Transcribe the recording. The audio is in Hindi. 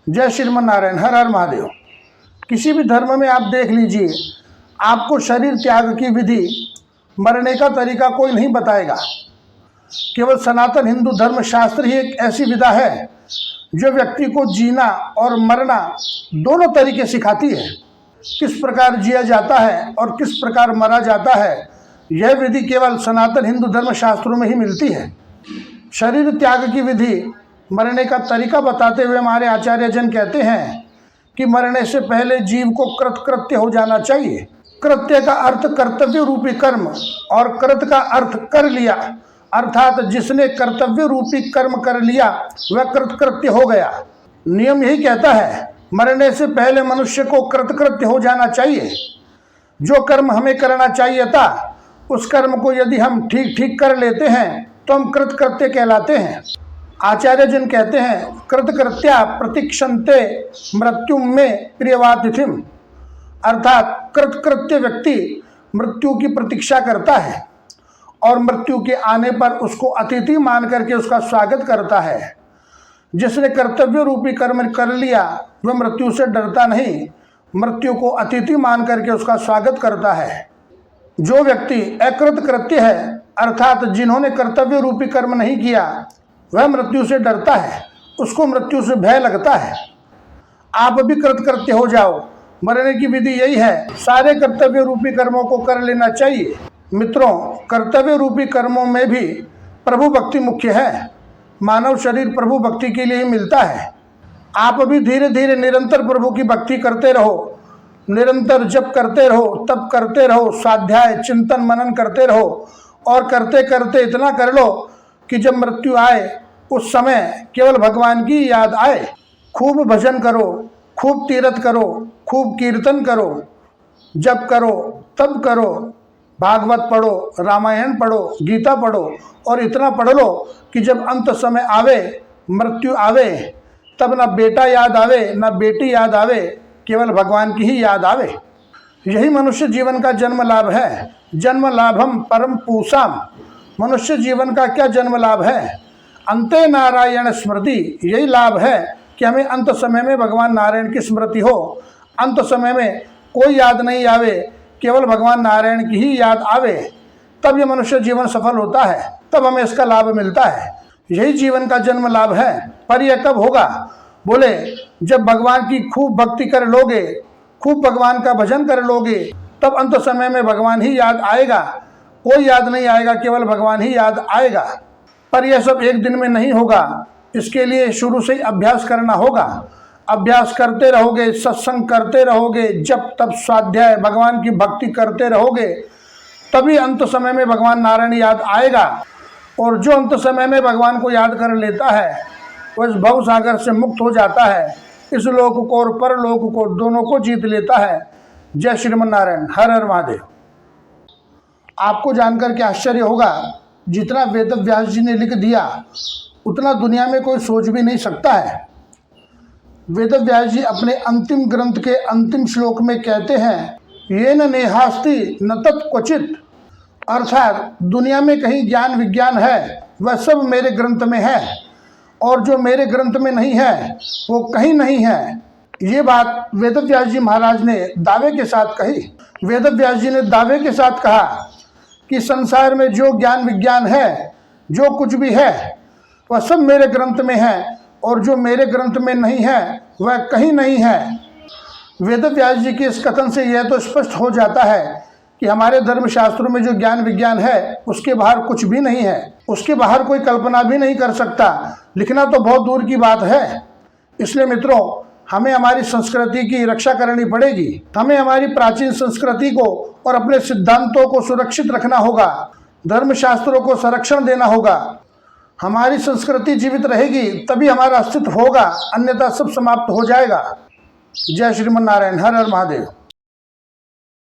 जय श्रीमन नारायण, हर हर महादेव। किसी भी धर्म में आप देख लीजिए, आपको शरीर त्याग की विधि, मरने का तरीका कोई नहीं बताएगा। केवल सनातन हिंदू धर्म शास्त्र ही एक ऐसी विधा है जो व्यक्ति को जीना और मरना दोनों तरीके सिखाती है। किस प्रकार जिया जाता है और किस प्रकार मरा जाता है, यह विधि केवल सनातन हिंदू धर्म शास्त्रों में ही मिलती है। शरीर त्याग की विधि, मरने का तरीका बताते हुए हमारे आचार्य जन कहते हैं कि मरने से पहले जीव को कृतकृत्य हो जाना चाहिए। कृत्य का अर्थ कर्तव्य रूपी कर्म और कृत का अर्थ कर लिया, अर्थात जिसने कर्तव्य रूपी कर्म कर लिया वह कृतकृत्य हो गया। नियम यही कहता है, मरने से पहले मनुष्य को कृतकृत्य हो जाना चाहिए। जो कर्म हमें करना चाहिए था, उस कर्म को यदि हम ठीक ठीक कर लेते हैं तो हम कृतकृत्य कहलाते हैं। आचार्य जन कहते हैं, कृतकृत्या प्रतीक्षन्ते मृत्यु में प्रियवातिथिम, अर्थात कृतकृत्य व्यक्ति मृत्यु की प्रतीक्षा करता है और मृत्यु के आने पर उसको अतिथि मान करके उसका स्वागत करता है। जिसने कर्तव्य रूपी कर्म कर लिया वह मृत्यु से डरता नहीं, मृत्यु को अतिथि मान करके उसका स्वागत करता है। जो व्यक्ति अकृत कृत्य है, अर्थात जिन्होंने कर्तव्य रूपी कर्म नहीं किया, वह मृत्यु से डरता है, उसको मृत्यु से भय लगता है। आप भी कृतकृत्य हो जाओ, मरने की विधि यही है। सारे कर्तव्य रूपी कर्मों को कर लेना चाहिए। मित्रों, कर्तव्य रूपी कर्मों में भी प्रभु भक्ति मुख्य है। मानव शरीर प्रभु भक्ति के लिए ही मिलता है। आप भी धीरे धीरे निरंतर प्रभु की भक्ति करते रहो, निरंतर जप करते रहो, तप करते रहो, स्वाध्याय चिंतन मनन करते रहो और करते करते इतना कर लो कि जब मृत्यु आए उस समय केवल भगवान की याद आए। खूब भजन करो, खूब तीर्थ करो, खूब कीर्तन करो, जप करो, तप करो, भागवत पढ़ो, रामायण पढ़ो, गीता पढ़ो और इतना पढ़ लो कि जब अंत समय आवे, मृत्यु आवे, तब ना बेटा याद आवे ना बेटी याद आवे, केवल भगवान की ही याद आवे। यही मनुष्य जीवन का जन्म लाभ है। जन्म लाभम परम पूषाम। मनुष्य जीवन का क्या जन्म लाभ है? अंते नारायण स्मृति। यही लाभ है कि हमें अंत समय में भगवान नारायण की स्मृति हो। अंत समय में कोई याद नहीं आवे, केवल भगवान नारायण की ही याद आवे, तब ये मनुष्य जीवन सफल होता है, तब हमें इसका लाभ मिलता है। यही जीवन का जन्म लाभ है। पर यह कब होगा? बोले, जब भगवान की खूब भक्ति कर लोगे, खूब भगवान का भजन कर लोगे, तब अंत समय में भगवान ही याद आएगा। कोई याद नहीं आएगा, केवल भगवान ही याद आएगा। पर यह सब एक दिन में नहीं होगा, इसके लिए शुरू से ही अभ्यास करना होगा। अभ्यास करते रहोगे, सत्संग करते रहोगे, जप तप स्वाध्याय भगवान की भक्ति करते रहोगे, तभी अंत समय में भगवान नारायण याद आएगा। और जो अंत समय में भगवान को याद कर लेता है वह इस भव सागर से मुक्त हो जाता है। इस लोक को और परलोक को दोनों को जीत लेता है। जय श्रीमन नारायण, हर हर महादेव। आपको जानकर के आश्चर्य होगा, जितना वेद व्यास जी ने लिख दिया उतना दुनिया में कोई सोच भी नहीं सकता है। वेद व्यास जी अपने अंतिम ग्रंथ के अंतिम श्लोक में कहते हैं, ये न नेहास्ति न तत्क्वचित, अर्थात दुनिया में कहीं ज्ञान विज्ञान है वह सब मेरे ग्रंथ में है और जो मेरे ग्रंथ में नहीं है वो कहीं नहीं है। ये बात वेद व्यास जी महाराज ने दावे के साथ कही। वेद व्यास जी ने दावे के साथ कहा कि संसार में जो ज्ञान विज्ञान है, जो कुछ भी है, वह सब मेरे ग्रंथ में है और जो मेरे ग्रंथ में नहीं है वह कहीं नहीं है। वेद व्यास जी के इस कथन से यह तो स्पष्ट हो जाता है कि हमारे धर्मशास्त्रों में जो ज्ञान विज्ञान है उसके बाहर कुछ भी नहीं है, उसके बाहर कोई कल्पना भी नहीं कर सकता। लिखना तो बहुत दूर की बात है। इसलिए मित्रों, हमें हमारी संस्कृति की रक्षा करनी पड़ेगी। हमें हमारी प्राचीन संस्कृति को और अपने सिद्धांतों को सुरक्षित रखना होगा। धर्मशास्त्रों को संरक्षण देना होगा। हमारी संस्कृति जीवित रहेगी तभी हमारा अस्तित्व होगा, अन्यथा सब समाप्त हो जाएगा। जय श्रीमन नारायण, हर हर महादेव।